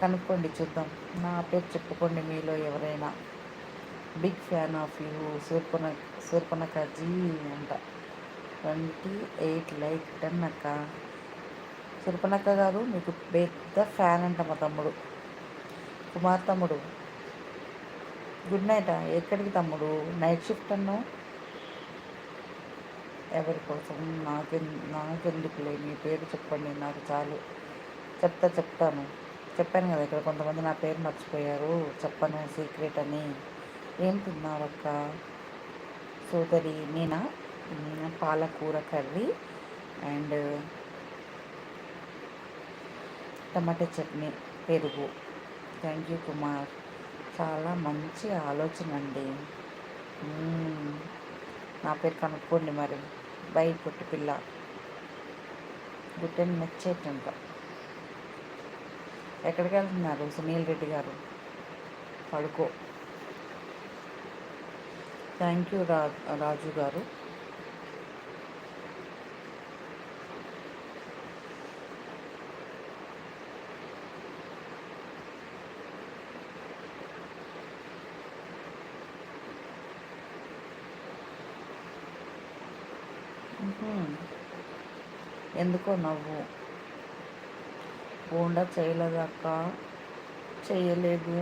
కనుక్కోండి చూద్దాం. నా పేరు చెప్పుకోండి మీలో ఎవరైనా. బిగ్ ఫ్యాన్ ఆఫ్ యూ శూర్పణఖజీ అంట. 28 లైక్ డన్ అక్క. శూర్పణఖ గారు మీకు పెద్ద ఫ్యాన్ అంట మా తమ్ముడు. కుమార్ తమ్ముడు గుడ్ నైట్. ఎక్కడికి తమ్ముడు? నైట్ షిఫ్ట్ అన్నావు. ఎవరి కోసం? నాకెందుకులే, మీ పేరు చెప్పండి నాకు చాలు. చెప్తాను. చెప్పాను కదా, ఇక్కడ కొంతమంది నా పేరు మర్చిపోయారు, చెప్పను సీక్రెట్ అని. ఏం తిన్నారక్క? సోదరి నేనా? పాలకూర కర్రీ అండ్ టమాటా చట్నీ, పెరుగు. థ్యాంక్ యూ కుమార్, చాలా మంచి ఆలోచన అండి. నా పేరు కనుక్కోండి మరి. బై పొట్టి పిల్ల. గుట్టని నచ్చేటంట. ఎక్కడికి వెళ్తున్నారు సునీల్ రెడ్డి గారు? పడుకో. థ్యాంక్ యూ రాజు గారు. ఎందుకో నవ్వు? బోండా చేయలేదక్క. చేయలేదు.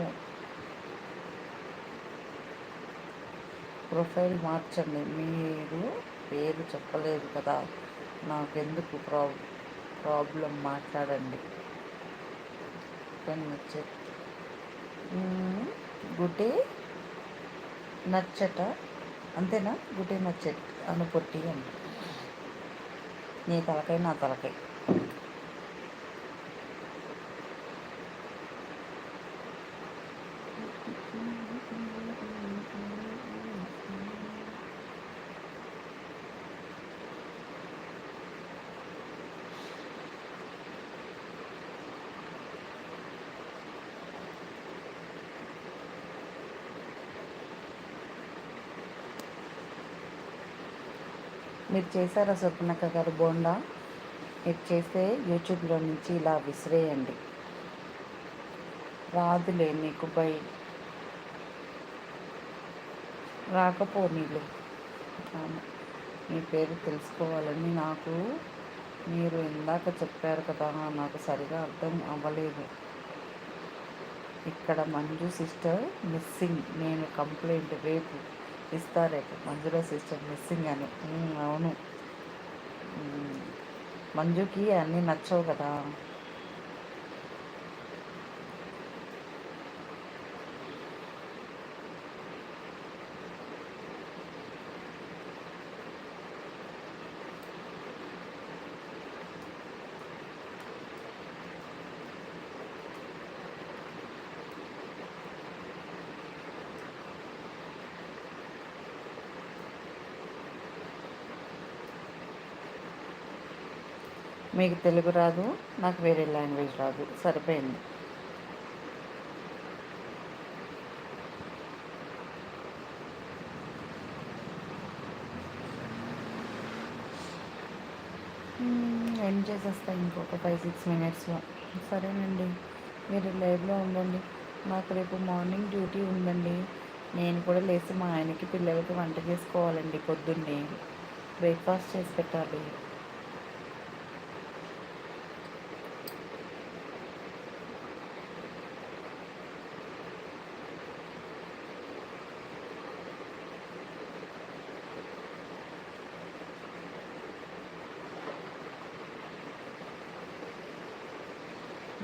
ప్రొఫైల్ మార్చండి. మీరు పేరు చెప్పలేదు కదా, నాకెందుకు ప్రాబ్లం? మాట్లాడండి. గుడ్డే నచ్చట అంతేనా? గుడ్డే నచ్చట్ అను పొట్టి అని. నీ తలకాయ నా తలకాయ. మీరు చేశారా స్వప్నక్క గారు బోండా? మీరు చేస్తే యూట్యూబ్లో నుంచి ఇలా విసిరేయండి. రాదులే నీకు రాకపోనీలు. మీ పేరు తెలుసుకోవాలని నాకు. మీరు ఇందాక చెప్పారు కదా, నాకు సరిగా అర్థం అవ్వలేదు. ఇక్కడ మంజు సిస్టర్ మిస్సింగ్. నేను కంప్లైంట్ రేపు ఇస్తారేపు. మంజుల సిస్టర్ మిస్సింగ్ అని. అవును, మంజుకి అన్నీ నచ్చవు కదా. మీకు తెలుగు రాదు, నాకు వేరే లాంగ్వేజ్ రాదు, సరిపోయింది. ఎండ్ చేసేస్తాను ఇంకొక 5-6 మినిట్స్లో. సరేనండి, మీరు లైవ్లో ఉండండి. నాకు రేపు మార్నింగ్ డ్యూటీ ఉందండి. నేను కూడా లేచి మా ఆయనకి పిల్లలకి వంట చేసుకోవాలండి. పొద్దున్నే బ్రేక్ఫాస్ట్ చేసి పెట్టాలి.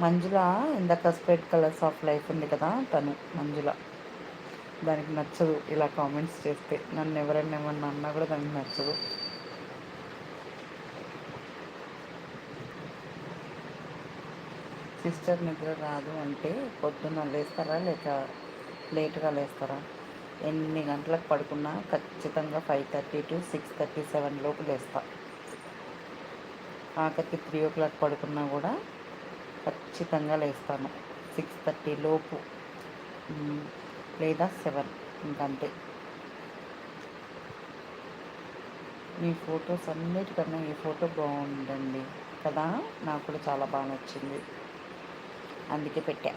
మంజుల ఇందాక స్ప్రెడ్ కలర్స్ ఆఫ్ లైఫ్ ఉంది కదా, తను మంజుల. దానికి నచ్చదు ఇలా కామెంట్స్ చేస్తే. నన్ను ఎవరైనా ఏమన్నా అన్నా కూడా దానికి నచ్చదు. సిస్టర్ నిద్ర రాదు అంటే పొద్దున్న లేస్తారా లేక లేట్గా లేస్తారా? ఎన్ని గంటలకు పడుకున్నా ఖచ్చితంగా 5:30 to 6:37 లోపు లేస్తా. ఆఖరికి 3 o'clock పడుకున్నా కూడా ఖచ్చితంగా లేస్తాను 6:30 లోపు, లేదా 7, ఇంకంతే. మీ ఫొటోస్ అన్నిటికన్నా ఈ ఫోటో బాగుందండి కదా, నాకు కూడా చాలా బాగా నచ్చింది. అందుకే పెట్టా.